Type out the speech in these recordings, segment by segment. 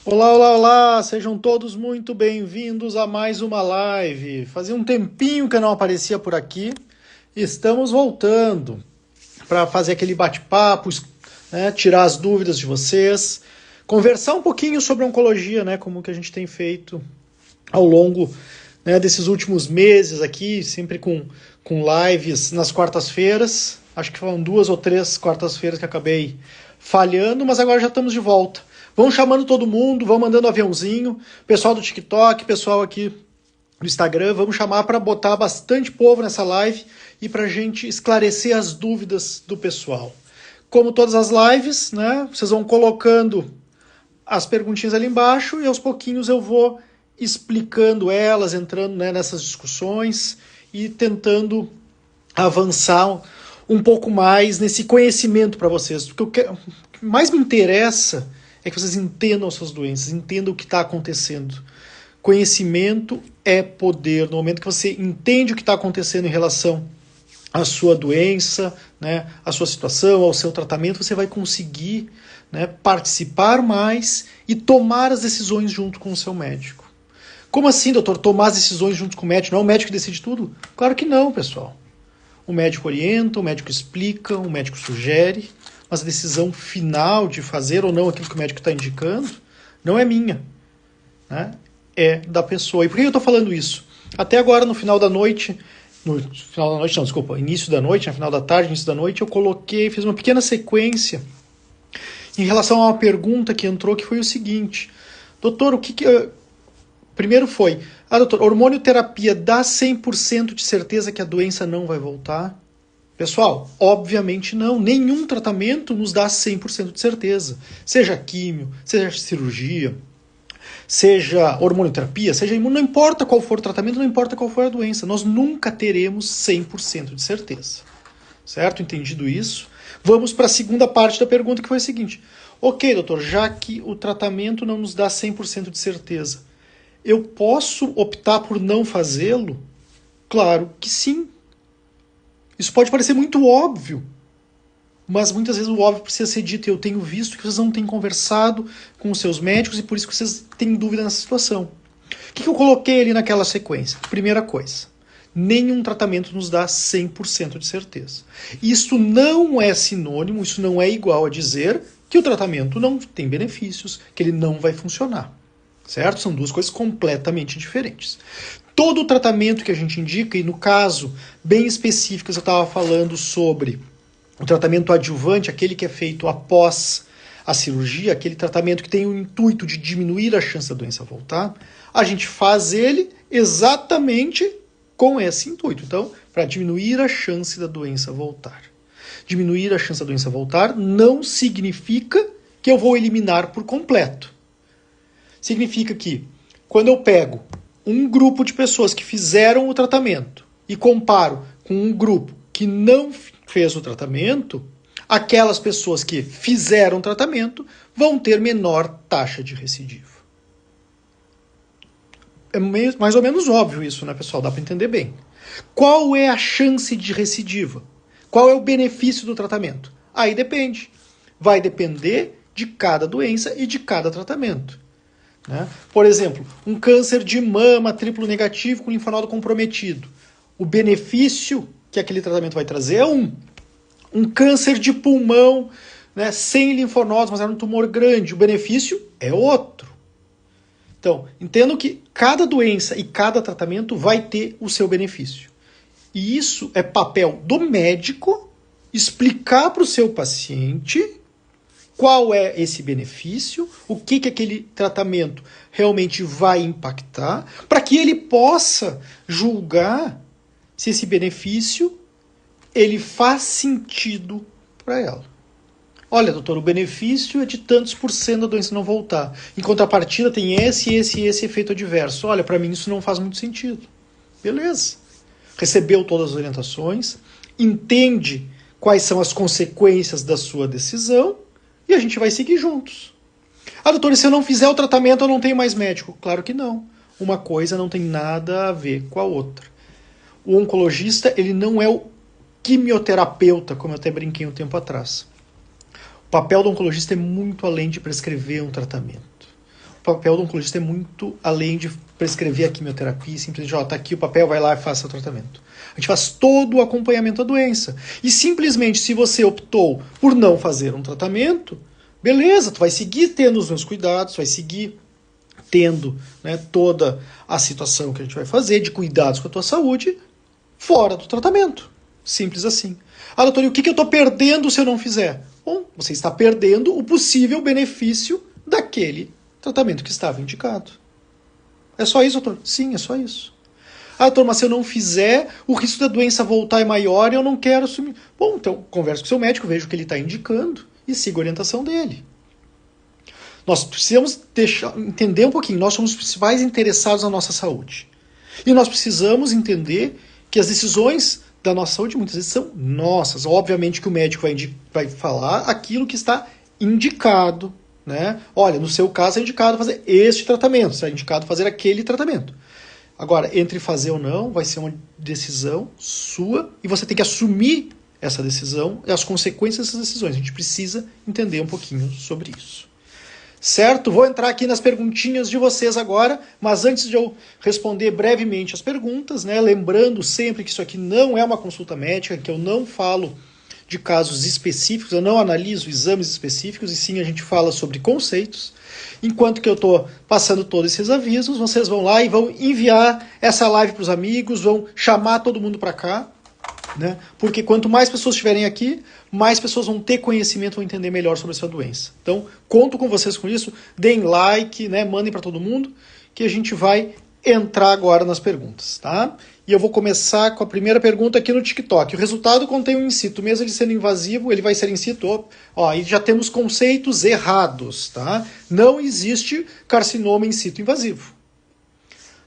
Olá, olá, olá! Sejam todos muito bem-vindos a mais uma live. Fazia um tempinho que eu não aparecia por aqui. Estamos voltando para fazer aquele bate-papo, né, tirar as dúvidas de vocês, conversar um pouquinho sobre oncologia, né, como que a gente tem feito ao longo, né, desses últimos meses aqui, sempre com lives nas quartas-feiras. Acho que foram 2 ou 3 quartas-feiras que acabei falhando, mas agora já estamos de volta. Vão chamando todo mundo, vão mandando aviãozinho, pessoal do TikTok, pessoal aqui do Instagram, vamos chamar para botar bastante povo nessa live e para a gente esclarecer as dúvidas do pessoal. Como todas as lives, né, vocês vão colocando as perguntinhas ali embaixo e aos pouquinhos eu vou explicando elas, entrando, né, nessas discussões e tentando avançar um pouco mais nesse conhecimento para vocês. Porque o que mais me interessa é que vocês entendam as suas doenças, entendam o que está acontecendo. Conhecimento é poder. No momento que você entende o que está acontecendo em relação à sua doença, né, à sua situação, ao seu tratamento, você vai conseguir, né, participar mais e tomar as decisões junto com o seu médico. Como assim, doutor, tomar as decisões junto com o médico? Não é o médico que decide tudo? Claro que não, pessoal. O médico orienta, o médico explica, o médico sugere, mas a decisão final de fazer ou não aquilo que o médico está indicando não é minha, né? É da pessoa. E por que eu estou falando isso? Até agora, no final da noite, início da noite, no final da tarde, início da noite, eu fiz uma pequena sequência em relação a uma pergunta que entrou, que foi o seguinte: doutor, primeiro foi, doutor, hormonioterapia dá 100% de certeza que a doença não vai voltar? Pessoal, obviamente não. Nenhum tratamento nos dá 100% de certeza. Seja químio, seja cirurgia, seja hormonioterapia, seja imuno, não importa qual for o tratamento, não importa qual for a doença. Nós nunca teremos 100% de certeza. Certo? Entendido isso? Vamos para a segunda parte da pergunta, que foi a seguinte. Ok, doutor, já que o tratamento não nos dá 100% de certeza, eu posso optar por não fazê-lo? Claro que sim. Isso pode parecer muito óbvio, mas muitas vezes o óbvio precisa ser dito. Eu tenho visto que vocês não têm conversado com os seus médicos e por isso que vocês têm dúvida nessa situação. O que eu coloquei ali naquela sequência? Primeira coisa, nenhum tratamento nos dá 100% de certeza. Isso não é sinônimo, isso não é igual a dizer que o tratamento não tem benefícios, que ele não vai funcionar. Certo? São duas coisas completamente diferentes. Todo o tratamento que a gente indica, e no caso bem específico, eu estava falando sobre o tratamento adjuvante, aquele que é feito após a cirurgia, aquele tratamento que tem o intuito de diminuir a chance da doença voltar, a gente faz ele exatamente com esse intuito. Então, para diminuir a chance da doença voltar. Diminuir a chance da doença voltar não significa que eu vou eliminar por completo. Significa que, quando eu pego um grupo de pessoas que fizeram o tratamento e comparo com um grupo que não fez o tratamento, aquelas pessoas que fizeram o tratamento vão ter menor taxa de recidiva. É mais ou menos óbvio isso, né, pessoal? Dá para entender bem. Qual é a chance de recidiva? Qual é o benefício do tratamento? Aí depende. Vai depender de cada doença e de cada tratamento. Né? Por exemplo, um câncer de mama triplo negativo com linfonodo comprometido. O benefício que aquele tratamento vai trazer é um câncer de pulmão, né, sem linfonodos, mas era um tumor grande. O benefício é outro. Então, entendam que cada doença e cada tratamento vai ter o seu benefício. E isso é papel do médico explicar para o seu paciente qual é esse benefício, o que aquele tratamento realmente vai impactar, para que ele possa julgar se esse benefício ele faz sentido para ela. Olha, doutor, o benefício é de tantos por cento da doença não voltar. Em contrapartida, tem esse efeito adverso. Olha, para mim isso não faz muito sentido. Beleza. Recebeu todas as orientações, entende quais são as consequências da sua decisão, e a gente vai seguir juntos. Doutor, e se eu não fizer o tratamento, eu não tenho mais médico? Claro que não. Uma coisa não tem nada a ver com a outra. O oncologista, ele não é o quimioterapeuta, como eu até brinquei um tempo atrás. O papel do oncologista é muito além de prescrever um tratamento. papel do oncologista é muito além de prescrever a quimioterapia, simplesmente, ó, tá aqui o papel, vai lá e faça o tratamento. A gente faz todo o acompanhamento da doença. E simplesmente, se você optou por não fazer um tratamento, beleza, tu vai seguir tendo os meus cuidados, vai seguir tendo, né, toda a situação que a gente vai fazer de cuidados com a tua saúde fora do tratamento. Simples assim. Ah, doutor, e o que eu estou perdendo se eu não fizer? Bom, você está perdendo o possível benefício daquele tratamento que estava indicado. É só isso, doutor? Sim, é só isso. Ah, doutor, mas se eu não fizer, o risco da doença voltar é maior e eu não quero assumir. Bom, então converse com o seu médico, veja o que ele está indicando e siga a orientação dele. Nós precisamos entender um pouquinho, nós somos os principais interessados na nossa saúde. E nós precisamos entender que as decisões da nossa saúde muitas vezes são nossas. Obviamente que o médico vai falar aquilo que está indicado, né? Olha, no seu caso é indicado fazer este tratamento, é indicado fazer aquele tratamento. Agora, entre fazer ou não, vai ser uma decisão sua e você tem que assumir essa decisão e as consequências dessas decisões. A gente precisa entender um pouquinho sobre isso. Certo? Vou entrar aqui nas perguntinhas de vocês agora, mas antes de eu responder brevemente as perguntas, né, lembrando sempre que isso aqui não é uma consulta médica, que eu não falo de casos específicos, eu não analiso exames específicos, e sim a gente fala sobre conceitos. Enquanto que eu estou passando todos esses avisos, vocês vão lá e vão enviar essa live para os amigos, vão chamar todo mundo para cá, né? Porque quanto mais pessoas estiverem aqui, mais pessoas vão ter conhecimento, vão entender melhor sobre essa doença. Então, conto com vocês com isso, deem like, né? Mandem para todo mundo, que a gente vai entrar agora nas perguntas, tá? E eu vou começar com a primeira pergunta aqui no TikTok. O resultado contém um in situ, mesmo ele sendo invasivo, ele vai ser in situ. Ó, aí já temos conceitos errados, tá? Não existe carcinoma in situ invasivo.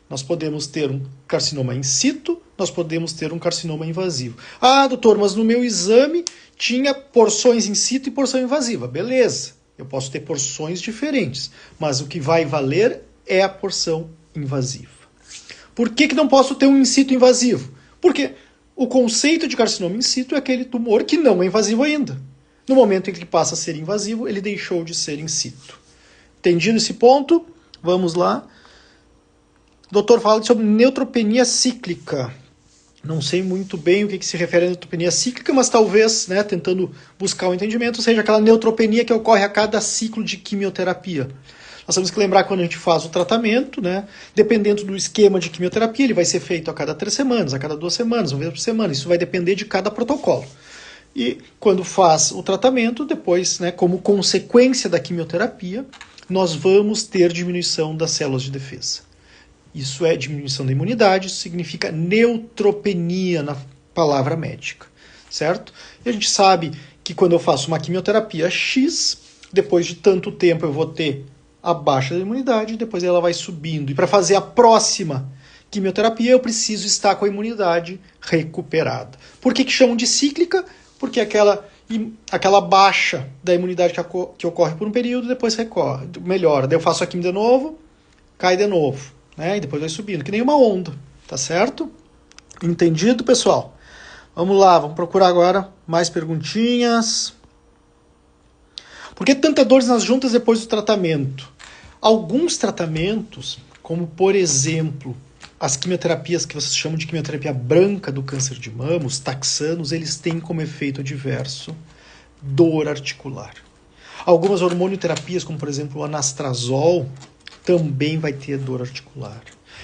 Nós podemos ter um carcinoma in situ, nós podemos ter um carcinoma invasivo. Ah, doutor, mas no meu exame tinha porções in situ e porção invasiva. Beleza, eu posso ter porções diferentes, mas o que vai valer é a porção invasiva. Por que não posso ter um in situ invasivo? Porque o conceito de carcinoma in situ é aquele tumor que não é invasivo ainda. No momento em que ele passa a ser invasivo, ele deixou de ser in situ. Entendido esse ponto? Vamos lá. O doutor fala sobre neutropenia cíclica. Não sei muito bem o que se refere a neutropenia cíclica, mas talvez, né, tentando buscar o entendimento, seja aquela neutropenia que ocorre a cada ciclo de quimioterapia. Nós temos que lembrar que quando a gente faz o tratamento, né, dependendo do esquema de quimioterapia, ele vai ser feito a cada 3 semanas, a cada 2 semanas, uma vez por semana. Isso vai depender de cada protocolo. E quando faz o tratamento, depois, né, como consequência da quimioterapia, nós vamos ter diminuição das células de defesa. Isso é diminuição da imunidade, isso significa neutropenia na palavra médica, certo? E a gente sabe que quando eu faço uma quimioterapia X, depois de tanto tempo eu vou ter a baixa da imunidade e depois ela vai subindo. E para fazer a próxima quimioterapia eu preciso estar com a imunidade recuperada. Por que chamam de cíclica? Porque aquela baixa da imunidade que ocorre por um período, depois melhora. Daí eu faço a quimio de novo, cai de novo. Né? E depois vai subindo, que nem uma onda, tá certo? Entendido, pessoal? Vamos lá, vamos procurar agora mais perguntinhas. Por que tanta dor nas juntas depois do tratamento? Alguns tratamentos, como por exemplo, as quimioterapias que vocês chamam de quimioterapia branca do câncer de mama, os taxanos, eles têm como efeito adverso dor articular. Algumas hormonioterapias, como por exemplo o anastrozol, também vai ter dor articular.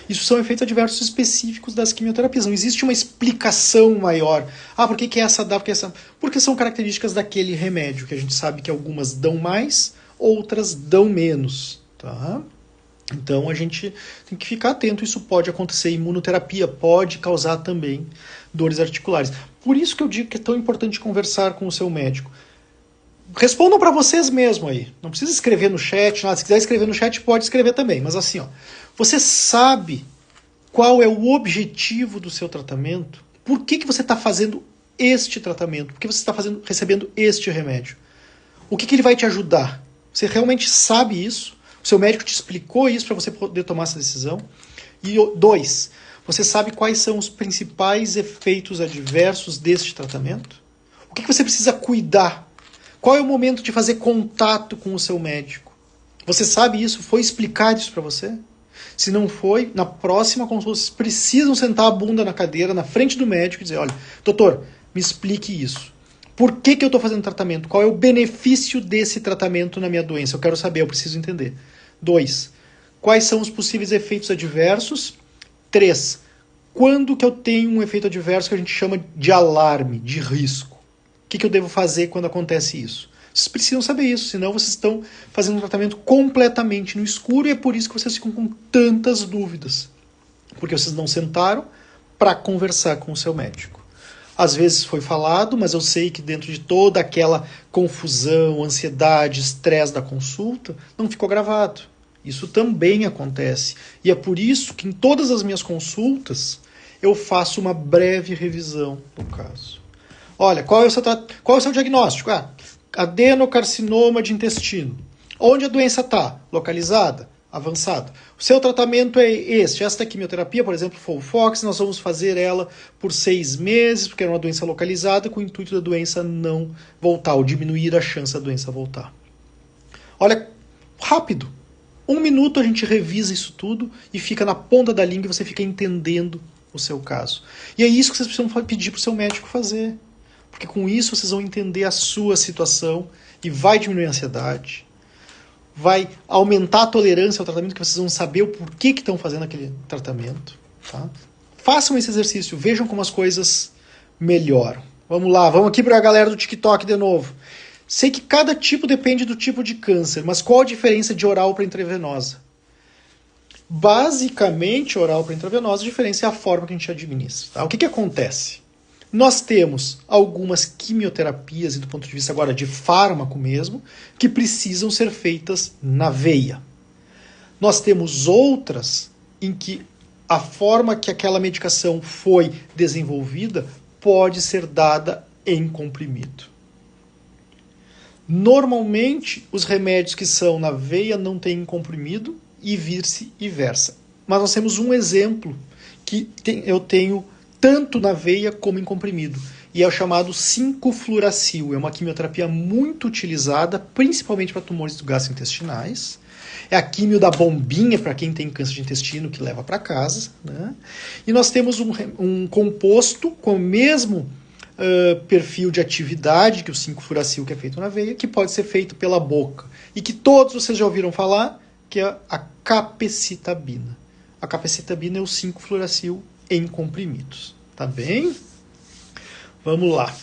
Isso são efeitos adversos específicos das quimioterapias. Não existe uma explicação maior. Ah, por que essa dá? Porque são características daquele remédio, que a gente sabe que algumas dão mais, outras dão menos. Tá? Então a gente tem que ficar atento. Isso pode acontecer. Imunoterapia pode causar também dores articulares. Por isso que eu digo que é tão importante conversar com o seu médico. Respondam para vocês mesmo aí. Não precisa escrever no chat. Nada. Se quiser escrever no chat, pode escrever também. Mas assim, ó, você sabe qual é o objetivo do seu tratamento? Por que você está fazendo este tratamento? Por que você está recebendo este remédio? O que ele vai te ajudar? Você realmente sabe isso? O seu médico te explicou isso para você poder tomar essa decisão? E 2, você sabe quais são os principais efeitos adversos deste tratamento? O que você precisa cuidar? Qual é o momento de fazer contato com o seu médico? Você sabe isso? Foi explicado isso para você? Se não foi, na próxima consulta, vocês precisam sentar a bunda na cadeira, na frente do médico e dizer, olha, doutor, me explique isso. Por que eu estou fazendo tratamento? Qual é o benefício desse tratamento na minha doença? Eu quero saber, eu preciso entender. 2. Quais são os possíveis efeitos adversos? 3. Quando que eu tenho um efeito adverso que a gente chama de alarme, de risco? O que eu devo fazer quando acontece isso? Vocês precisam saber isso, senão vocês estão fazendo um tratamento completamente no escuro e é por isso que vocês ficam com tantas dúvidas. Porque vocês não sentaram para conversar com o seu médico. Às vezes foi falado, mas eu sei que dentro de toda aquela confusão, ansiedade, estresse da consulta, não ficou gravado. Isso também acontece. E é por isso que em todas as minhas consultas eu faço uma breve revisão do caso. Olha, qual é o seu diagnóstico? Adenocarcinoma de intestino. Onde a doença está? Localizada? Avançada. O seu tratamento é este. Esta quimioterapia, por exemplo, Folfox, nós vamos fazer ela por 6 meses, porque é uma doença localizada, com o intuito da doença não voltar, ou diminuir a chance da doença voltar. Olha, rápido. 1 minuto a gente revisa isso tudo e fica na ponta da língua e você fica entendendo o seu caso. E é isso que vocês precisam pedir para o seu médico fazer. Porque com isso vocês vão entender a sua situação e vai diminuir a ansiedade, vai aumentar a tolerância ao tratamento, que vocês vão saber o porquê que estão fazendo aquele tratamento. Tá? Façam esse exercício, vejam como as coisas melhoram. Vamos lá, vamos aqui para a galera do TikTok de novo. Sei que cada tipo depende do tipo de câncer, mas qual a diferença de oral para intravenosa? Basicamente, oral para intravenosa, a diferença é a forma que a gente administra. Tá? O que acontece? Nós temos algumas quimioterapias, e do ponto de vista agora de fármaco mesmo, que precisam ser feitas na veia. Nós temos outras em que a forma que aquela medicação foi desenvolvida pode ser dada em comprimido. Normalmente, os remédios que são na veia não têm comprimido e vice-versa. Mas nós temos um exemplo que eu tenho tanto na veia como em comprimido. E é o chamado 5-fluoracil. É uma quimioterapia muito utilizada, principalmente para tumores gastrointestinais. É a quimio da bombinha para quem tem câncer de intestino que leva para casa. Né? E nós temos um composto com o mesmo perfil de atividade que o 5-fluoracil que é feito na veia, que pode ser feito pela boca. E que todos vocês já ouviram falar, que é a capecitabina. A capecitabina é o 5-fluoracil em comprimidos. Tá bem? Vamos lá.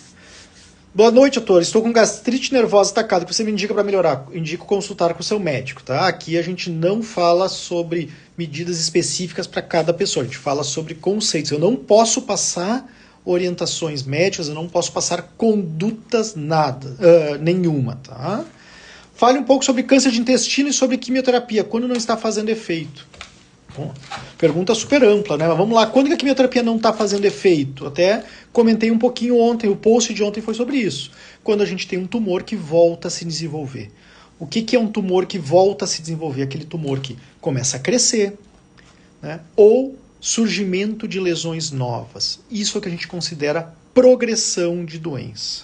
Boa noite, doutor. Estou com gastrite nervosa atacada. O que você me indica para melhorar? Indico consultar com o seu médico, tá? Aqui a gente não fala sobre medidas específicas para cada pessoa. A gente fala sobre conceitos. Eu não posso passar orientações médicas, eu não posso passar condutas nenhuma, tá? Fale um pouco sobre câncer de intestino e sobre quimioterapia, quando não está fazendo efeito. Bom, pergunta super ampla, né? Mas vamos lá, quando que a quimioterapia não está fazendo efeito? Até comentei um pouquinho ontem, o post de ontem foi sobre isso. Quando a gente tem um tumor que volta a se desenvolver. O que é um tumor que volta a se desenvolver? Aquele tumor que começa a crescer, né? Ou surgimento de lesões novas. Isso é o que a gente considera progressão de doença.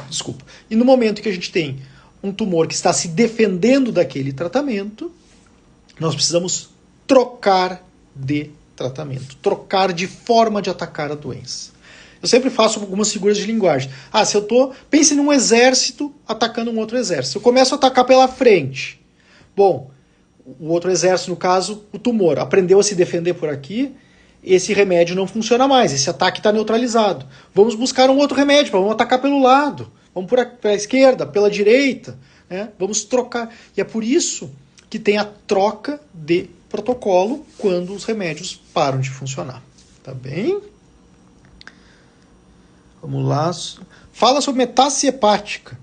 Desculpa. E no momento que a gente tem um tumor que está se defendendo daquele tratamento, nós precisamos trocar de tratamento, trocar de forma de atacar a doença. Eu sempre faço algumas figuras de linguagem. Se eu pense num exército atacando um outro exército. Eu começo a atacar pela frente. Bom, o outro exército, no caso, o tumor, aprendeu a se defender por aqui, esse remédio não funciona mais, esse ataque está neutralizado. Vamos buscar um outro remédio, vamos atacar pelo lado, vamos para a esquerda, pela direita, né? Vamos trocar. E é por isso que tem a troca de protocolo quando os remédios param de funcionar. Tá bem? Vamos lá. Fala sobre metástase hepática.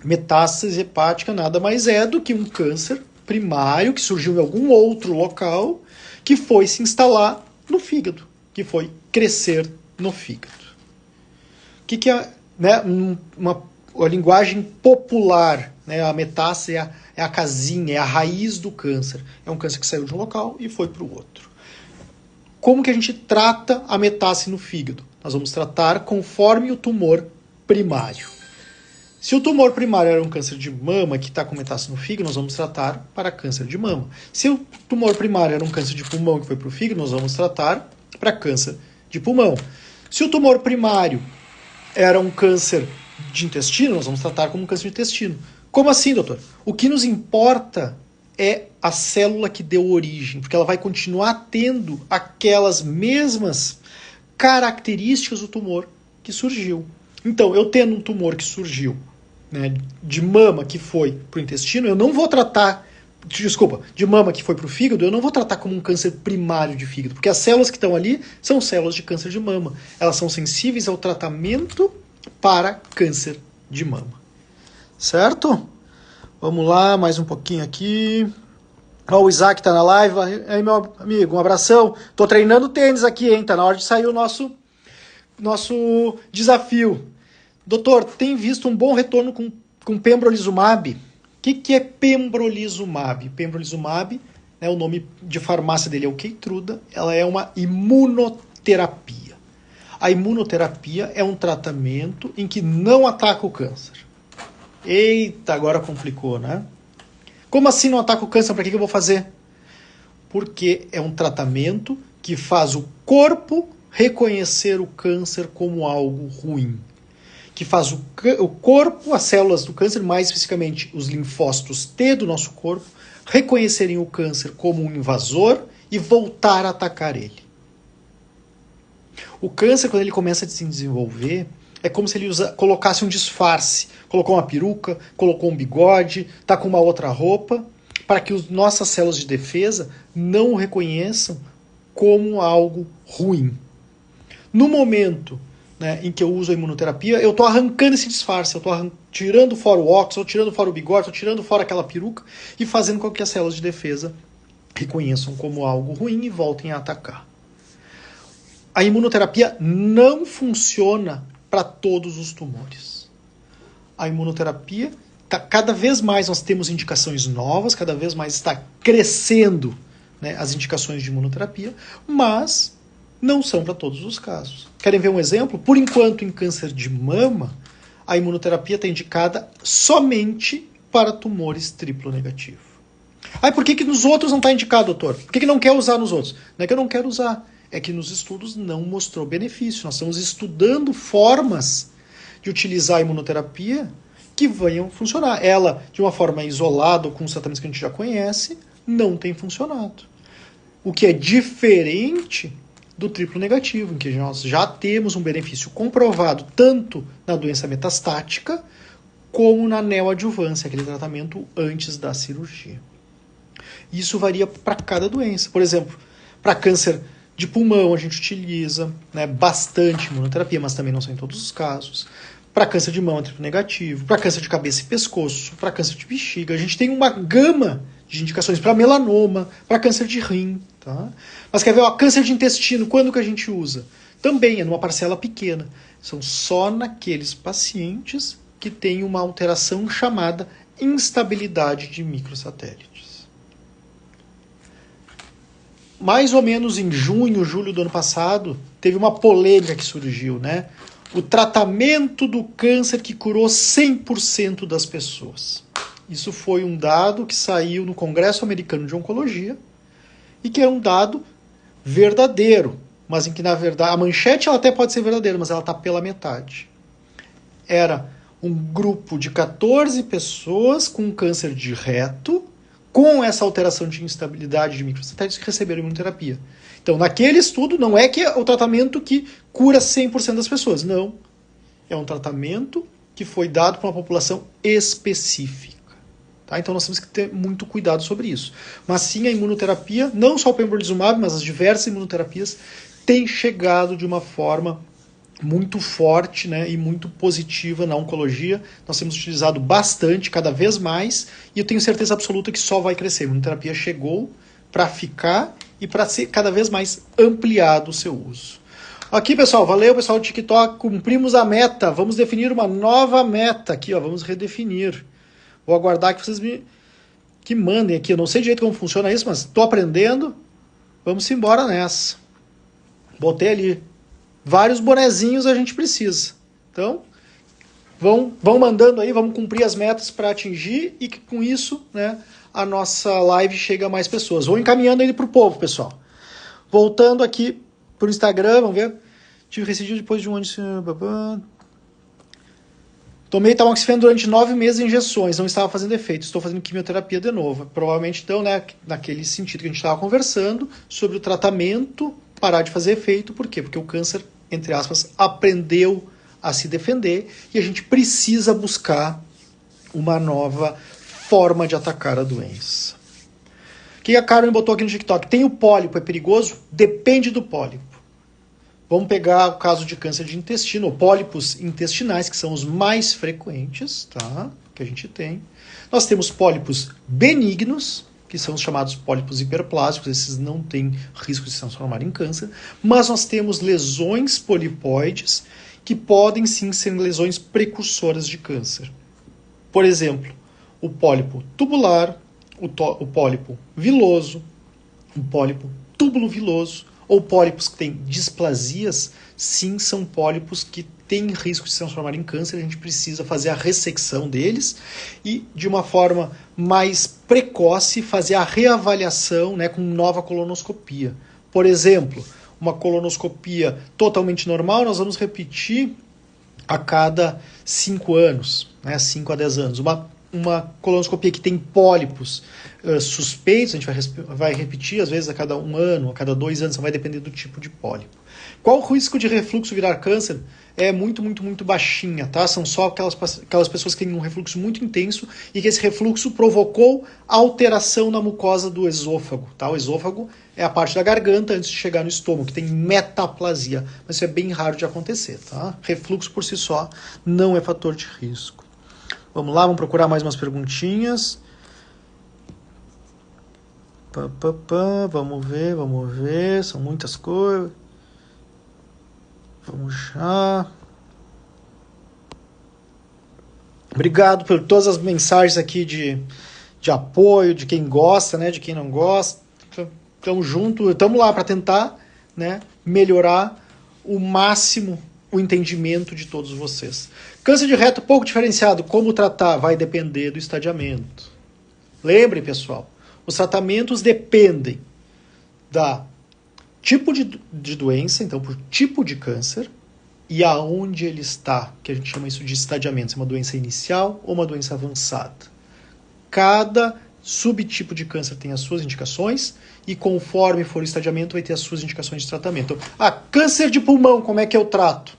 Metástase hepática nada mais é do que um câncer primário que surgiu em algum outro local que foi se instalar no fígado, que foi crescer no fígado. O que é, né, uma linguagem popular, né, a metástase é a casinha, é a raiz do câncer. É um câncer que saiu de um local e foi para o outro. Como que a gente trata a metástase no fígado? Nós vamos tratar conforme o tumor primário. Se o tumor primário era um câncer de mama que está com metástase no fígado, nós vamos tratar para câncer de mama. Se o tumor primário era um câncer de pulmão que foi para o fígado, nós vamos tratar para câncer de pulmão. Se o tumor primário era um câncer de intestino, nós vamos tratar como um câncer de intestino. Como assim, doutor? O que nos importa é a célula que deu origem, porque ela vai continuar tendo aquelas mesmas características do tumor que surgiu. Então, eu tendo um tumor que surgiu, né, de mama que foi para o intestino, eu não vou tratar, de mama que foi para o fígado, eu não vou tratar como um câncer primário de fígado, porque as células que estão ali são células de câncer de mama. Elas são sensíveis ao tratamento para câncer de mama. Certo? Vamos lá, mais um pouquinho aqui. Ó, o Isaac tá na live. Aí, meu amigo, um abração. Tô treinando tênis aqui, hein? Tá na hora de sair o nosso desafio. Doutor, tem visto um bom retorno com pembrolizumab? O que é pembrolizumab? Pembrolizumab, né, o nome de farmácia dele é o Keytruda. Ela é uma imunoterapia. A imunoterapia é um tratamento em que não ataca o câncer. Eita, agora complicou, né? Como assim não ataca o câncer? Para que eu vou fazer? Porque é um tratamento que faz o corpo reconhecer o câncer como algo ruim. Que faz o corpo, as células do câncer, mais especificamente os linfócitos T do nosso corpo, reconhecerem o câncer como um invasor e voltar a atacar ele. O câncer, quando ele começa a se desenvolver, é como se ele colocasse um disfarce. Colocou uma peruca, colocou um bigode, está com uma outra roupa, para que as nossas células de defesa não o reconheçam como algo ruim. No momento, né, em que eu uso a imunoterapia, eu estou arrancando esse disfarce, eu estou tirando fora o óculos, estou tirando fora o bigode, estou tirando fora aquela peruca e fazendo com que as células de defesa reconheçam como algo ruim e voltem a atacar. A imunoterapia não funciona para todos os tumores. A imunoterapia, cada vez mais nós temos indicações novas, cada vez mais está crescendo, né, as indicações de imunoterapia, mas não são para todos os casos. Querem ver um exemplo? Por enquanto, em câncer de mama, a imunoterapia está indicada somente para tumores triplo negativo. Aí por que nos outros não está indicado, doutor? Por que não quer usar nos outros? Não é que eu não quero usar, é que nos estudos não mostrou benefício. Nós estamos estudando formas de utilizar a imunoterapia que venham funcionar. Ela, de uma forma isolada ou com os tratamentos que a gente já conhece, não tem funcionado. O que é diferente do triplo negativo, em que nós já temos um benefício comprovado tanto na doença metastática como na neoadjuvância, aquele tratamento antes da cirurgia. Isso varia para cada doença. Por exemplo, para câncer de pulmão a gente utiliza, né, bastante imunoterapia, mas também não são em todos os casos. Para câncer de mama, triplo negativo. Para câncer de cabeça e pescoço. Para câncer de bexiga. A gente tem uma gama de indicações para melanoma, para câncer de rim. Tá? Mas quer ver, ó, câncer de intestino, quando que a gente usa? Também é numa parcela pequena. São só naqueles pacientes que têm uma alteração chamada instabilidade de microsatélites. Mais ou menos em junho, julho do ano passado, teve uma polêmica que surgiu, né? O tratamento do câncer que curou 100% das pessoas. Isso foi um dado que saiu no Congresso Americano de Oncologia e que é um dado verdadeiro, mas em que, na verdade, a manchete ela até pode ser verdadeira, mas ela está pela metade. Era um grupo de 14 pessoas com câncer de reto, com essa alteração de instabilidade de microsatélites que receberam imunoterapia. Então, naquele estudo, não é que é o tratamento que cura 100% das pessoas, não. É um tratamento que foi dado para uma população específica. Tá? Então, nós temos que ter muito cuidado sobre isso. Mas sim, a imunoterapia, não só o pembrolizumab, mas as diversas imunoterapias, têm chegado de uma forma muito forte, né, e muito positiva na oncologia. Nós temos utilizado bastante, cada vez mais, e eu tenho certeza absoluta que só vai crescer. A imunoterapia chegou para ficar e para ser cada vez mais ampliado o seu uso. Aqui, pessoal, valeu, pessoal do TikTok, cumprimos a meta, vamos definir uma nova meta aqui, ó, vamos redefinir. Vou aguardar que vocês que mandem aqui, eu não sei direito como funciona isso, mas estou aprendendo, vamos embora nessa. Botei ali. Vários bonezinhos a gente precisa. Então, Vão mandando aí, vamos cumprir as metas para atingir e que com isso, né, a nossa live chega a mais pessoas. Vou encaminhando ele para o povo, pessoal. Voltando aqui para o Instagram, vamos ver. Tive recidivo depois de um ano de... Tomei tamoxifeno durante 9 meses de injeções, não estava fazendo efeito. Estou fazendo quimioterapia de novo. Provavelmente, então, né, naquele sentido que a gente estava conversando, sobre o tratamento parar de fazer efeito. Por quê? Porque o câncer, entre aspas, aprendeu a se defender e a gente precisa buscar uma nova forma de atacar a doença. O que a Karen botou aqui no TikTok? Tem o pólipo, é perigoso? Depende do pólipo. Vamos pegar o caso de câncer de intestino, ou pólipos intestinais, que são os mais frequentes, tá? Que a gente tem. Nós temos pólipos benignos, que são os chamados pólipos hiperplásicos, esses não têm risco de se transformar em câncer, mas nós temos lesões polipoides, que podem sim ser lesões precursoras de câncer. Por exemplo, o pólipo tubular, o pólipo viloso, o pólipo túbulo viloso, ou pólipos que têm displasias, sim, são pólipos que têm risco de se transformar em câncer. A gente precisa fazer a ressecção deles e, de uma forma mais precoce, fazer a reavaliação, né, com nova colonoscopia. Por exemplo, uma colonoscopia totalmente normal, nós vamos repetir a cada 5 anos, né, 5 a 10 anos. Uma colonoscopia que tem pólipos suspeitos, a gente vai repetir, às vezes, a cada 1 ano, a cada 2 anos, vai depender do tipo de pólipo. Qual o risco de refluxo virar câncer? É muito, muito, muito baixinha, tá? São só aquelas pessoas que têm um refluxo muito intenso e que esse refluxo provocou alteração na mucosa do esôfago, tá? O esôfago é a parte da garganta antes de chegar no estômago, que tem metaplasia, mas isso é bem raro de acontecer, tá? Refluxo por si só não é fator de risco. Vamos lá, vamos procurar mais umas perguntinhas. Vamos ver. São muitas coisas. Vamos já. Obrigado por todas as mensagens aqui de apoio, de quem gosta, né, de quem não gosta. Estamos juntos, estamos lá para tentar, né, melhorar o máximo o entendimento de todos vocês. Câncer de reto pouco diferenciado, como tratar? Vai depender do estadiamento. Lembre, pessoal, os tratamentos dependem da tipo de doença, então por tipo de câncer, e aonde ele está, que a gente chama isso de estadiamento, se é uma doença inicial ou uma doença avançada. Cada subtipo de câncer tem as suas indicações, e conforme for o estadiamento vai ter as suas indicações de tratamento. Câncer de pulmão, como é que eu trato?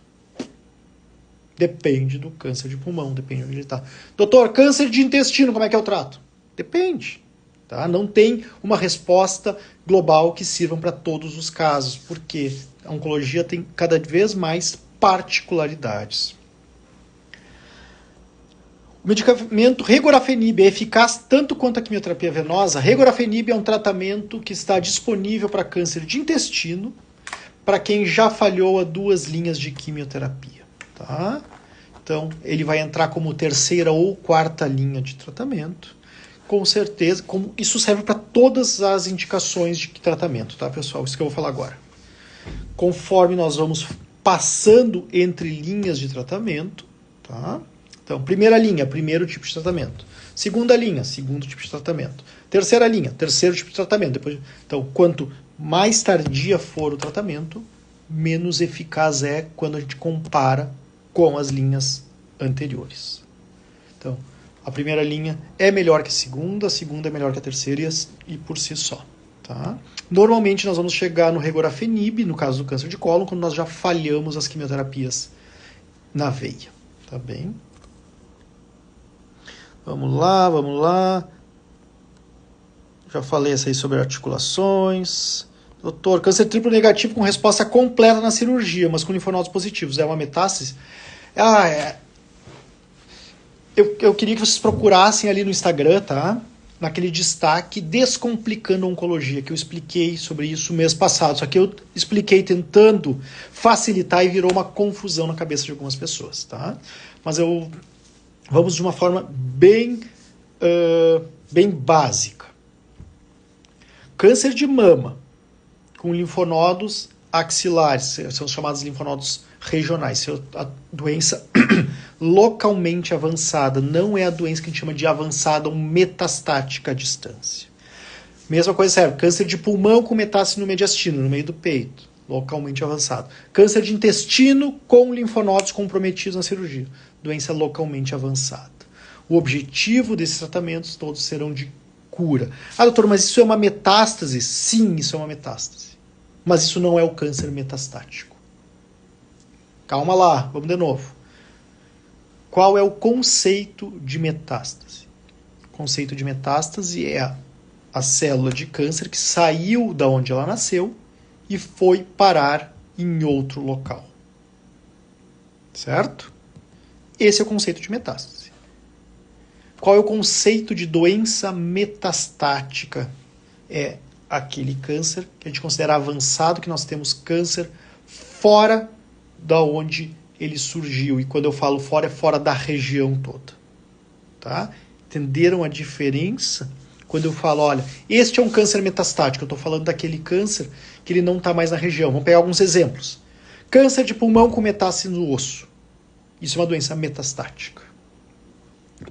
Depende do câncer de pulmão, depende de onde ele está. Doutor, câncer de intestino, como é que eu trato? Depende. Tá? Não tem uma resposta global que sirva para todos os casos, porque a oncologia tem cada vez mais particularidades. O medicamento regorafenib é eficaz tanto quanto a quimioterapia venosa. Regorafenib é um tratamento que está disponível para câncer de intestino, para quem já falhou a 2 linhas de quimioterapia. Tá? Então, ele vai entrar como 3ª ou 4ª linha de tratamento. Com certeza, isso serve para todas as indicações de tratamento, tá, pessoal? Isso que eu vou falar agora. Conforme nós vamos passando entre linhas de tratamento, tá? Então, 1ª linha, 1º tipo de tratamento. 2ª linha, 2º tipo de tratamento. 3ª linha, 3º tipo de tratamento. Então, quanto mais tardia for o tratamento, menos eficaz é quando a gente compara com as linhas anteriores. Então, a 1ª linha é melhor que a 2ª é melhor que a 3ª e por si só. Tá? Normalmente nós vamos chegar no regorafenib, no caso do câncer de cólon, quando nós já falhamos as quimioterapias na veia. Tá bem? Vamos lá. Já falei essa aí sobre articulações. Doutor, câncer triplo negativo com resposta completa na cirurgia, mas com linfonodos positivos. É uma metástase? Eu queria que vocês procurassem ali no Instagram, tá? Naquele destaque Descomplicando a Oncologia, que eu expliquei sobre isso mês passado. Só que eu expliquei tentando facilitar e virou uma confusão na cabeça de algumas pessoas, tá? Mas vamos de uma forma bem básica. Câncer de mama com linfonodos axilares, são chamados linfonodos regionais. Se a doença localmente avançada, não é a doença que a gente chama de avançada ou metastática à distância. Mesma coisa serve, câncer de pulmão com metástase no mediastino, no meio do peito, localmente avançado. Câncer de intestino com linfonodos comprometidos na cirurgia, doença localmente avançada. O objetivo desses tratamentos todos serão de cura. Ah, doutor, mas isso é uma metástase? Sim, isso é uma metástase. Mas isso não é o câncer metastático. Calma lá, vamos de novo. Qual é o conceito de metástase? O conceito de metástase é a célula de câncer que saiu da onde ela nasceu e foi parar em outro local. Certo? Esse é o conceito de metástase. Qual é o conceito de doença metastática? É aquele câncer que a gente considera avançado, que nós temos câncer fora da onde ele surgiu. E quando eu falo fora, é fora da região toda. Tá? Entenderam a diferença? Quando eu falo, olha, este é um câncer metastático, eu estou falando daquele câncer que ele não está mais na região. Vamos pegar alguns exemplos. Câncer de pulmão com metástase no osso. Isso é uma doença metastática.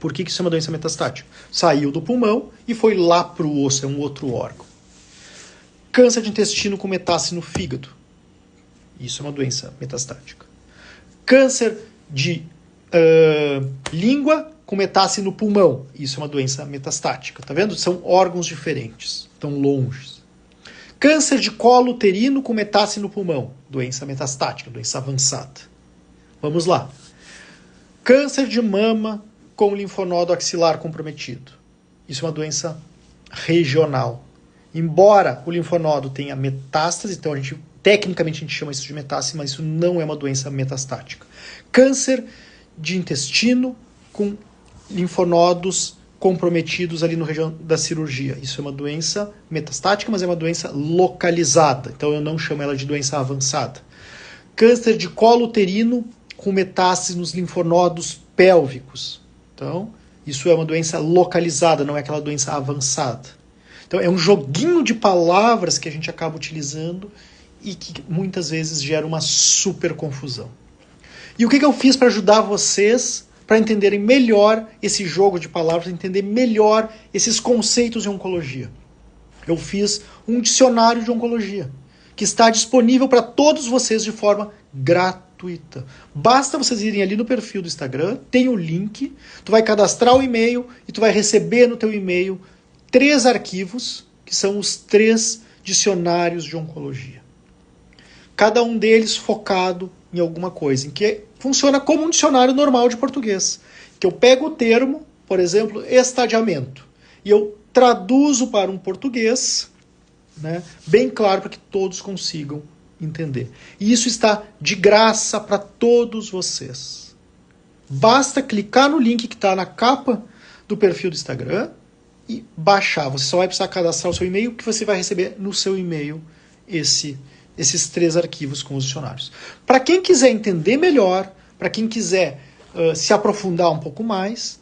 Por que isso é uma doença metastática? Saiu do pulmão e foi lá para o osso, é um outro órgão. Câncer de intestino com metástase no fígado. Isso é uma doença metastática. Câncer de língua com metástase no pulmão. Isso é uma doença metastática. Tá vendo? São órgãos diferentes, estão longe. Câncer de colo uterino com metástase no pulmão. Doença metastática, doença avançada. Vamos lá. Câncer de mama com linfonodo axilar comprometido. Isso é uma doença regional. Embora o linfonodo tenha metástase, então tecnicamente a gente chama isso de metástase, mas isso não é uma doença metastática. Câncer de intestino com linfonodos comprometidos ali na região da cirurgia. Isso é uma doença metastática, mas é uma doença localizada. Então eu não chamo ela de doença avançada. Câncer de colo uterino com metástase nos linfonodos pélvicos. Então, isso é uma doença localizada, não é aquela doença avançada. Então, é um joguinho de palavras que a gente acaba utilizando e que muitas vezes gera uma super confusão. E o que eu fiz para ajudar vocês para entenderem melhor esse jogo de palavras, entender melhor esses conceitos de oncologia? Eu fiz um dicionário de oncologia, que está disponível para todos vocês de forma gratuita. Basta vocês irem ali no perfil do Instagram, tem o link, tu vai cadastrar o e-mail e tu vai receber no teu e-mail 3 arquivos, que são os 3 dicionários de oncologia. Cada um deles focado em alguma coisa, em que funciona como um dicionário normal de português. Que eu pego o termo, por exemplo, estadiamento, e eu traduzo para um português, né, bem claro para que todos consigam entender. E isso está de graça para todos vocês. Basta clicar no link que está na capa do perfil do Instagram e baixar. Você só vai precisar cadastrar o seu e-mail, que você vai receber no seu e-mail esses 3 arquivos com os dicionários. Para quem quiser entender melhor, para quem quiser se aprofundar um pouco mais,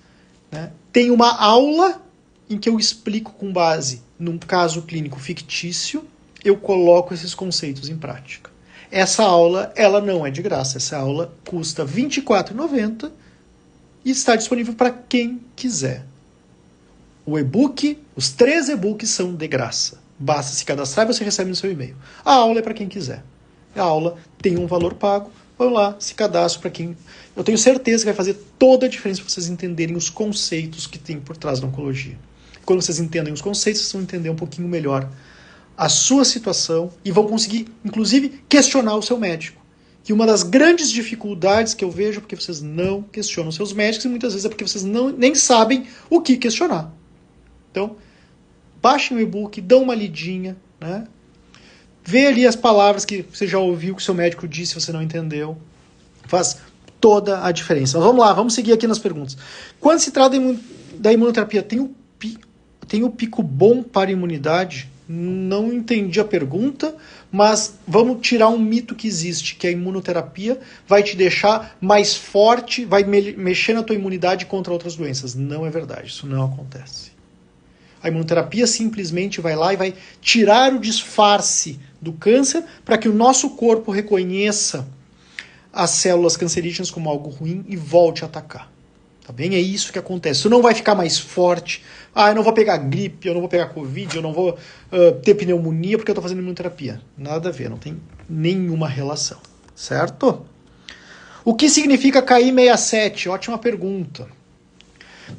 né, tem uma aula em que eu explico com base num caso clínico fictício, eu coloco esses conceitos em prática. Essa aula, ela não é de graça. Essa aula custa R$ 24,90 e está disponível para quem quiser. O e-book, os 3 e-books são de graça. Basta se cadastrar e você recebe no seu e-mail. A aula é para quem quiser. A aula tem um valor pago. Vão lá, se cadastre para quem... Eu tenho certeza que vai fazer toda a diferença para vocês entenderem os conceitos que tem por trás da oncologia. Quando vocês entendem os conceitos, vocês vão entender um pouquinho melhor a sua situação e vão conseguir, inclusive, questionar o seu médico. Que uma das grandes dificuldades que eu vejo é porque vocês não questionam seus médicos e muitas vezes é porque vocês nem sabem o que questionar. Então, baixem o e-book, dão uma lidinha, né? Vê ali as palavras que você já ouviu, que o seu médico disse, se você não entendeu. Faz toda a diferença. Mas vamos lá, vamos seguir aqui nas perguntas. Quando se trata da imunoterapia, tem o pico bom para a imunidade? Não entendi a pergunta, mas vamos tirar um mito que existe, que a imunoterapia vai te deixar mais forte, vai mexer na tua imunidade contra outras doenças. Não é verdade, isso não acontece. A imunoterapia simplesmente vai lá e vai tirar o disfarce do câncer para que o nosso corpo reconheça as células cancerígenas como algo ruim e volte a atacar. Tá bem? É isso que acontece. Você não vai ficar mais forte. Ah, eu não vou pegar gripe, eu não vou pegar covid, eu não vou ter pneumonia porque eu estou fazendo imunoterapia. Nada a ver, não tem nenhuma relação. Certo? O que significa KI67? Ótima pergunta.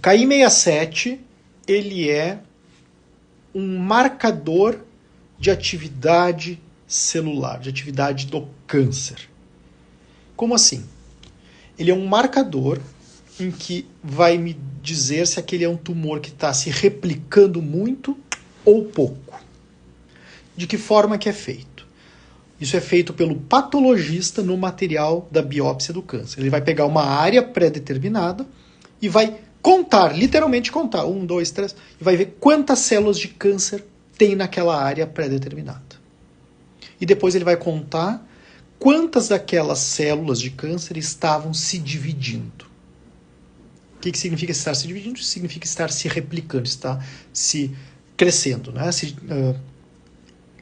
KI67, ele é um marcador de atividade celular, de atividade do câncer. Como assim? Ele é um marcador em que vai me dizer se aquele é um tumor que está se replicando muito ou pouco. De que forma que é feito? Isso é feito pelo patologista no material da biópsia do câncer. Ele vai pegar uma área pré-determinada e vai contar, literalmente contar, 1, 2, 3, e vai ver quantas células de câncer tem naquela área pré-determinada. E depois ele vai contar quantas daquelas células de câncer estavam se dividindo. O que significa estar se dividindo? Significa estar se replicando, estar se crescendo, né?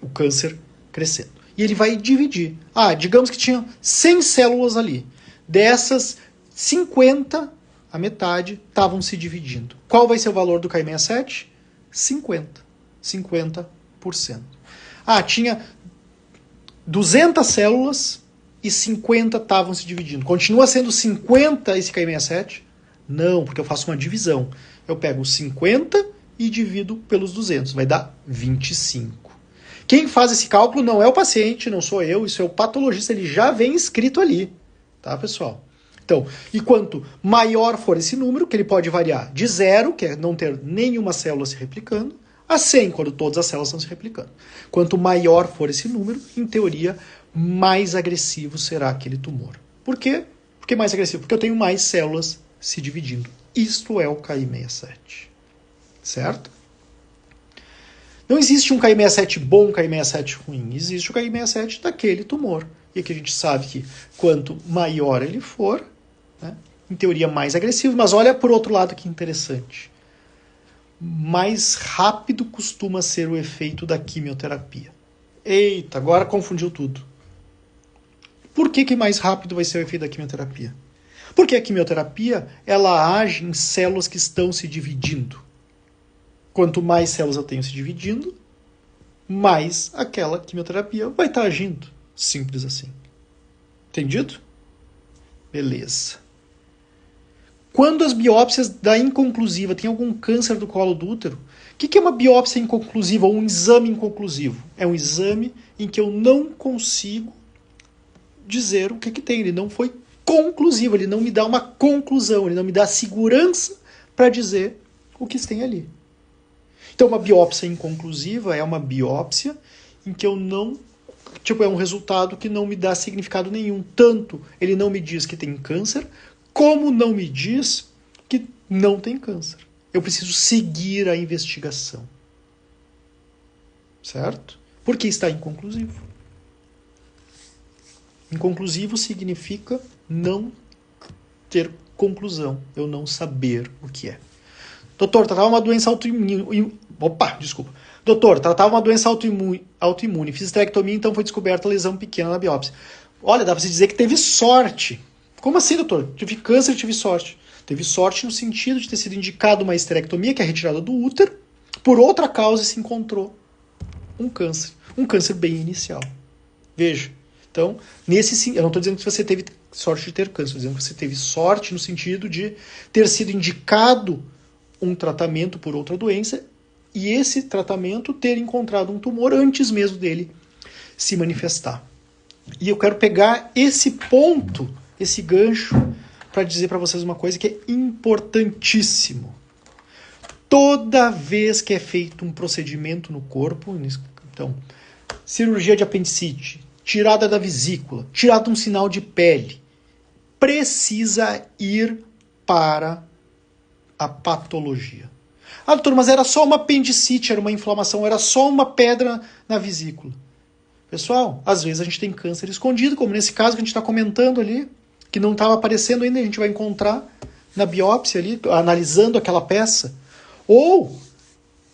O câncer crescendo. E ele vai dividir. Digamos que tinha 100 células ali. Dessas, 50, a metade, estavam se dividindo. Qual vai ser o valor do KI67? 50%. 50%. Tinha 200 células e 50 estavam se dividindo. Continua sendo 50 esse KI67? Não, porque eu faço uma divisão. Eu pego os 50 e divido pelos 200. Vai dar 25. Quem faz esse cálculo não é o paciente, não sou eu, isso é o patologista, ele já vem escrito ali. Tá, pessoal? Então, e quanto maior for esse número, que ele pode variar de 0, que é não ter nenhuma célula se replicando, a 100, quando todas as células estão se replicando. Quanto maior for esse número, em teoria, mais agressivo será aquele tumor. Por quê? Por que mais agressivo? Porque eu tenho mais células se dividindo. Isto é o KI67. Certo? Não existe um KI67 bom, um KI67 ruim. Existe o KI67 daquele tumor. E aqui a gente sabe que quanto maior ele for, né, em teoria mais agressivo, mas olha por outro lado que interessante. Mais rápido costuma ser o efeito da quimioterapia. Eita, agora confundiu tudo. Por que mais rápido vai ser o efeito da quimioterapia? Porque a quimioterapia, ela age em células que estão se dividindo. Quanto mais células eu tenho se dividindo, mais aquela quimioterapia vai estar agindo. Simples assim. Entendido? Beleza. Quando as biópsias da inconclusiva tem algum câncer do colo do útero, o que é uma biópsia inconclusiva ou um exame inconclusivo? É um exame em que eu não consigo dizer o que tem. Ele não foi conclusivo, ele não me dá uma conclusão, ele não me dá segurança para dizer o que tem ali. Então, uma biópsia inconclusiva é uma biópsia em que eu não... é um resultado que não me dá significado nenhum. Tanto ele não me diz que tem câncer, como não me diz que não tem câncer. Eu preciso seguir a investigação. Certo? Porque está inconclusivo. Inconclusivo significa não ter conclusão, eu não saber o que é. Doutor, tratava uma doença autoimune. Doutor, tratava uma doença autoimune. Fiz esterectomia, então foi descoberta lesão pequena na biópsia. Olha, dá pra se dizer que teve sorte. Como assim, doutor? Tive câncer e tive sorte. Teve sorte no sentido de ter sido indicado uma esterectomia, que é a retirada do útero, por outra causa se encontrou um câncer. Um câncer bem inicial. Veja. Então, eu não estou dizendo que você teve sorte de ter câncer, estou dizendo que você teve sorte no sentido de ter sido indicado um tratamento por outra doença e esse tratamento ter encontrado um tumor antes mesmo dele se manifestar. E eu quero pegar esse ponto, esse gancho, para dizer para vocês uma coisa que é importantíssimo. Toda vez que é feito um procedimento no corpo, então, cirurgia de apendicite, tirada da vesícula, tirada um sinal de pele, precisa ir para a patologia. Doutor, mas era só uma apendicite, era uma inflamação, era só uma pedra na vesícula. Pessoal, às vezes a gente tem câncer escondido, como nesse caso que a gente está comentando ali, que não estava aparecendo ainda, a gente vai encontrar na biópsia ali, analisando aquela peça. Ou,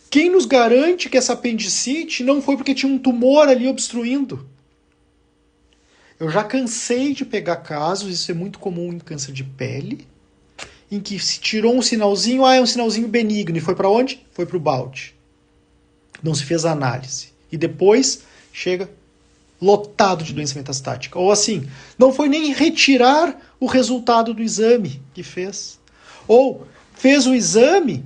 quem nos garante que essa apendicite não foi porque tinha um tumor ali obstruindo? Eu já cansei de pegar casos, isso é muito comum em câncer de pele, em que se tirou um sinalzinho, é um sinalzinho benigno, e foi para onde? Foi para o balde. Não se fez a análise. E depois chega lotado de doença metastática. Ou assim, não foi nem retirar o resultado do exame que fez. Ou fez o exame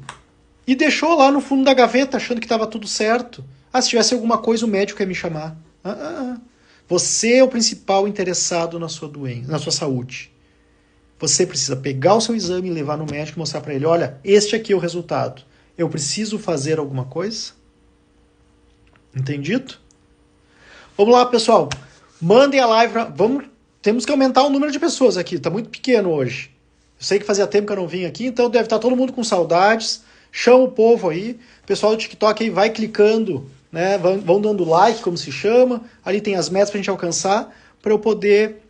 e deixou lá no fundo da gaveta achando que estava tudo certo. Se tivesse alguma coisa o médico ia me chamar. Você é o principal interessado na sua doença, na sua saúde. Você precisa pegar o seu exame e levar no médico e mostrar para ele, olha, este aqui é o resultado. Eu preciso fazer alguma coisa? Entendido? Vamos lá, pessoal. Mandem a live. Temos que aumentar o número de pessoas aqui. Está muito pequeno hoje. Eu sei que fazia tempo que eu não vim aqui, então deve estar todo mundo com saudades. Chama o povo aí. O pessoal do TikTok aí vai clicando, né? Vão dando like, como se chama. Ali tem as metas para a gente alcançar, para eu poder,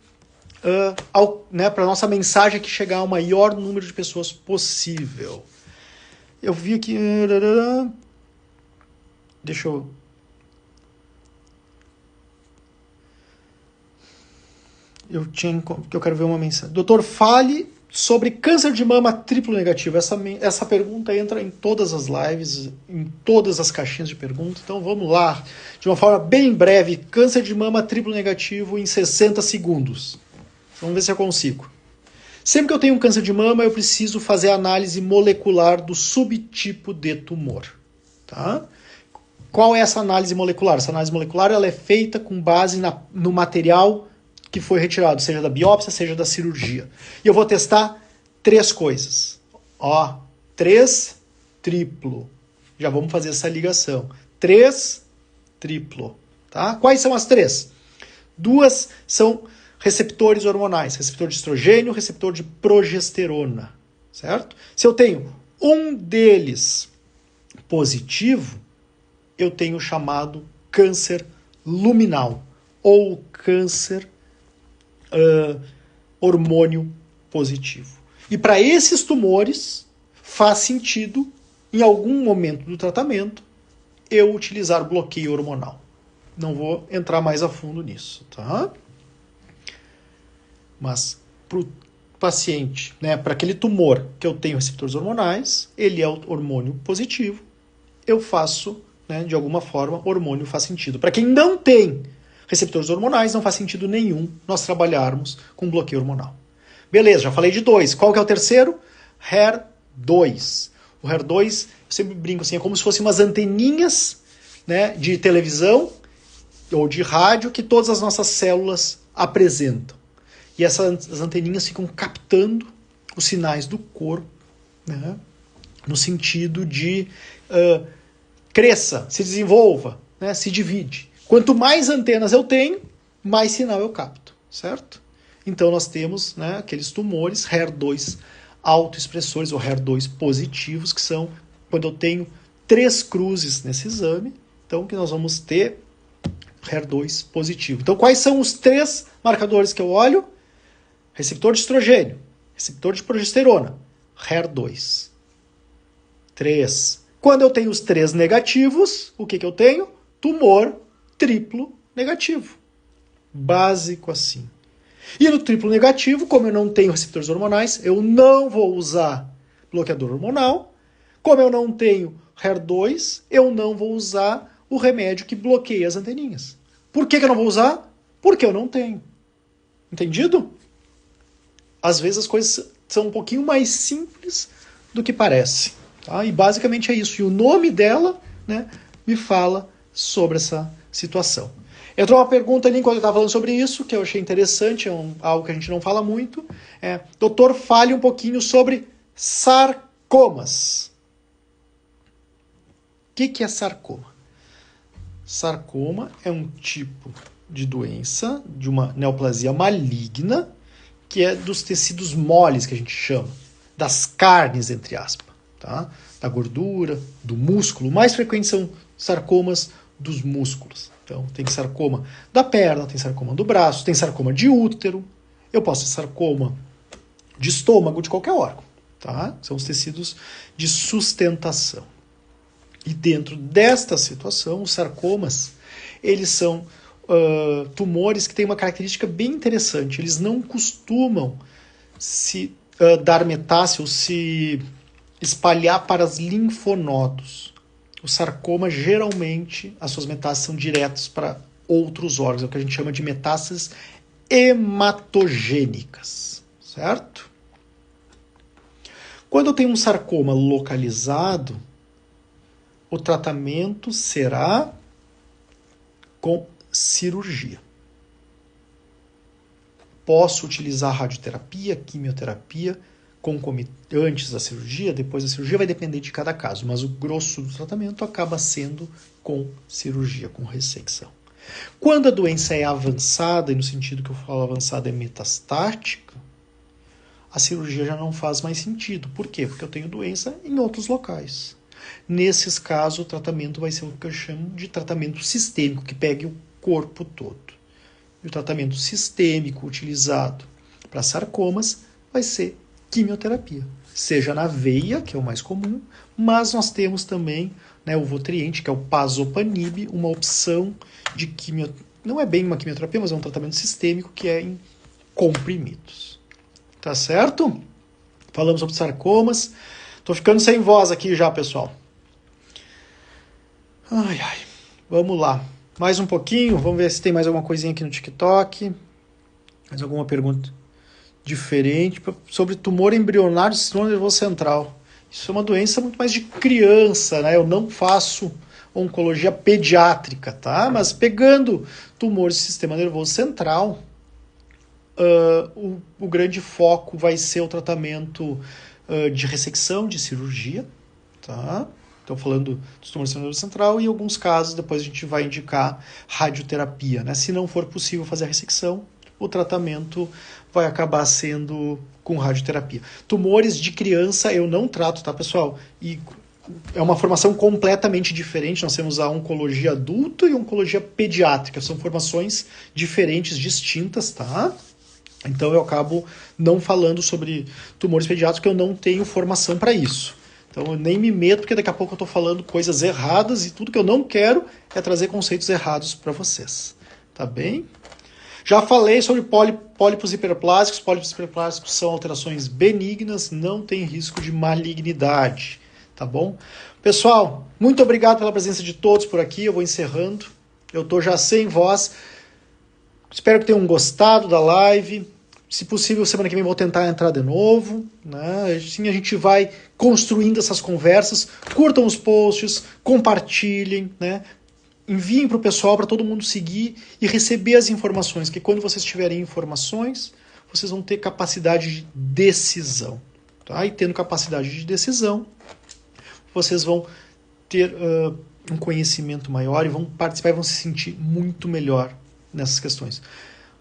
para a nossa mensagem aqui chegar ao maior número de pessoas possível. Eu vi aqui... Deixa eu... Eu quero ver uma mensagem. Doutor, fale sobre câncer de mama triplo negativo. Essa pergunta entra em todas as lives, em todas as caixinhas de perguntas. Então vamos lá, de uma forma bem breve. Câncer de mama triplo negativo em 60 segundos. Vamos ver se eu consigo. Sempre que eu tenho um câncer de mama, eu preciso fazer a análise molecular do subtipo de tumor. Tá? Qual é essa análise molecular? Essa análise molecular ela é feita com base no material que foi retirado, seja da biópsia, seja da cirurgia. E eu vou testar 3 coisas. 3 triplo. Já vamos fazer essa ligação. 3 triplo. Tá? Quais são as 3? 2 são receptores hormonais. Receptor de estrogênio, receptor de progesterona. Certo? Se eu tenho um deles positivo, eu tenho o chamado câncer luminal ou câncer hormônio positivo. E para esses tumores, faz sentido, em algum momento do tratamento, eu utilizar bloqueio hormonal. Não vou entrar mais a fundo nisso, tá? Mas para o paciente, né, para aquele tumor que eu tenho receptores hormonais, ele é o hormônio positivo, eu faço, né, de alguma forma, hormônio faz sentido. Para quem não tem receptores hormonais, não faz sentido nenhum nós trabalharmos com bloqueio hormonal. Beleza, já falei de 2. Qual que é o terceiro? HER2. O HER2, eu sempre brinco assim, é como se fossem umas anteninhas, né, de televisão ou de rádio que todas as nossas células apresentam. E essas anteninhas ficam captando os sinais do corpo, né, no sentido de cresça, se desenvolva, né, se divide. Quanto mais antenas eu tenho, mais sinal eu capto, certo? Então nós temos, né, aqueles tumores HER2 autoexpressores ou HER2 positivos, que são quando eu tenho 3 cruzes nesse exame, então que nós vamos ter HER2 positivo. Então quais são os 3 marcadores que eu olho? Receptor de estrogênio, receptor de progesterona, HER2. 3. Quando eu tenho os 3 negativos, o que eu tenho? Tumor triplo negativo. Básico assim. E no triplo negativo, como eu não tenho receptores hormonais, eu não vou usar bloqueador hormonal. Como eu não tenho HER2, eu não vou usar o remédio que bloqueia as anteninhas. Por que eu não vou usar? Porque eu não tenho. Entendido? Às vezes as coisas são um pouquinho mais simples do que parece. Tá? E basicamente é isso. E o nome dela, né, me fala sobre essa situação. Entrou uma pergunta ali enquanto eu estava falando sobre isso, que eu achei interessante, algo que a gente não fala muito. Doutor, fale um pouquinho sobre sarcomas. O que é sarcoma? Sarcoma é um tipo de doença, de uma neoplasia maligna, que é dos tecidos moles, que a gente chama, das carnes, entre aspas, tá? Da gordura, do músculo. O mais frequente são sarcomas dos músculos. Então, tem sarcoma da perna, tem sarcoma do braço, tem sarcoma de útero. Eu posso ter sarcoma de estômago, de qualquer órgão. Tá? São os tecidos de sustentação. E dentro desta situação, os sarcomas, eles são tumores que têm uma característica bem interessante. Eles não costumam se dar metástase ou se espalhar para os linfonodos. O sarcoma, geralmente, as suas metástases são diretas para outros órgãos, é o que a gente chama de metástases hematogênicas, certo? Quando eu tenho um sarcoma localizado, o tratamento será com cirurgia. Posso utilizar radioterapia, quimioterapia, concomitantes da cirurgia, depois da cirurgia, vai depender de cada caso, mas o grosso do tratamento acaba sendo com cirurgia, com ressecção. Quando a doença é avançada, e no sentido que eu falo avançada é metastática, a cirurgia já não faz mais sentido. Por quê? Porque eu tenho doença em outros locais. Nesses casos, o tratamento vai ser o que eu chamo de tratamento sistêmico, que pegue o corpo todo. E o tratamento sistêmico utilizado para sarcomas vai ser quimioterapia. Seja na veia, que é o mais comum, mas nós temos também, né, o Votriente, que é o Pazopanib, uma opção de quimioterapia. Não é bem uma quimioterapia, mas é um tratamento sistêmico que é em comprimidos. Tá certo? Falamos sobre sarcomas. Tô ficando sem voz aqui já, pessoal. Ai. Vamos lá. Mais um pouquinho. Vamos ver se tem mais alguma coisinha aqui no TikTok. Mais alguma pergunta diferente sobre tumor embrionário do sistema nervoso central. Isso é uma doença muito mais de criança, né? Eu não faço oncologia pediátrica, tá? Mas pegando tumores do sistema nervoso central, o grande foco vai ser o tratamento de ressecção, de cirurgia, tá? Estou falando dos tumores do sistema nervoso central e em alguns casos depois a gente vai indicar radioterapia, né? Se não for possível fazer a ressecção, o tratamento vai acabar sendo com radioterapia. Tumores de criança eu não trato, tá, pessoal? E é uma formação completamente diferente. Nós temos a oncologia adulta e a oncologia pediátrica. São formações diferentes, distintas, tá? Então eu acabo não falando sobre tumores pediátricos, porque eu não tenho formação para isso. Então eu nem me meto, porque daqui a pouco eu estou falando coisas erradas e tudo que eu não quero é trazer conceitos errados para vocês. Tá bem? Já falei sobre pólipos hiperplásicos. Pólipos hiperplásicos são alterações benignas, não tem risco de malignidade, tá bom? Pessoal, muito obrigado pela presença de todos por aqui. Eu vou encerrando. Eu estou já sem voz. Espero que tenham gostado da live. Se possível, semana que vem vou tentar entrar de novo, né? Assim a gente vai construindo essas conversas. Curtam os posts, compartilhem, né? Enviem para o pessoal, para todo mundo seguir e receber as informações, que quando vocês tiverem informações, vocês vão ter capacidade de decisão. Tá? E tendo capacidade de decisão, vocês vão ter um conhecimento maior e vão participar e vão se sentir muito melhor nessas questões.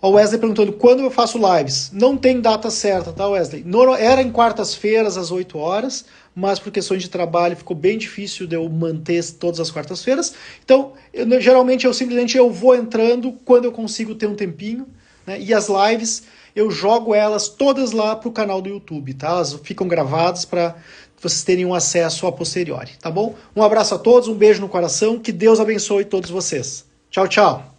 O Wesley perguntando, quando eu faço lives? Não tem data certa, tá, Wesley? Era em quartas-feiras, às 8 horas, mas por questões de trabalho ficou bem difícil de eu manter todas as quartas-feiras. Então, geralmente eu vou entrando quando eu consigo ter um tempinho, né? E as lives, eu jogo elas todas lá pro canal do YouTube, tá? Elas ficam gravadas para vocês terem um acesso a posteriori, tá bom? Um abraço a todos, um beijo no coração, que Deus abençoe todos vocês. Tchau, tchau!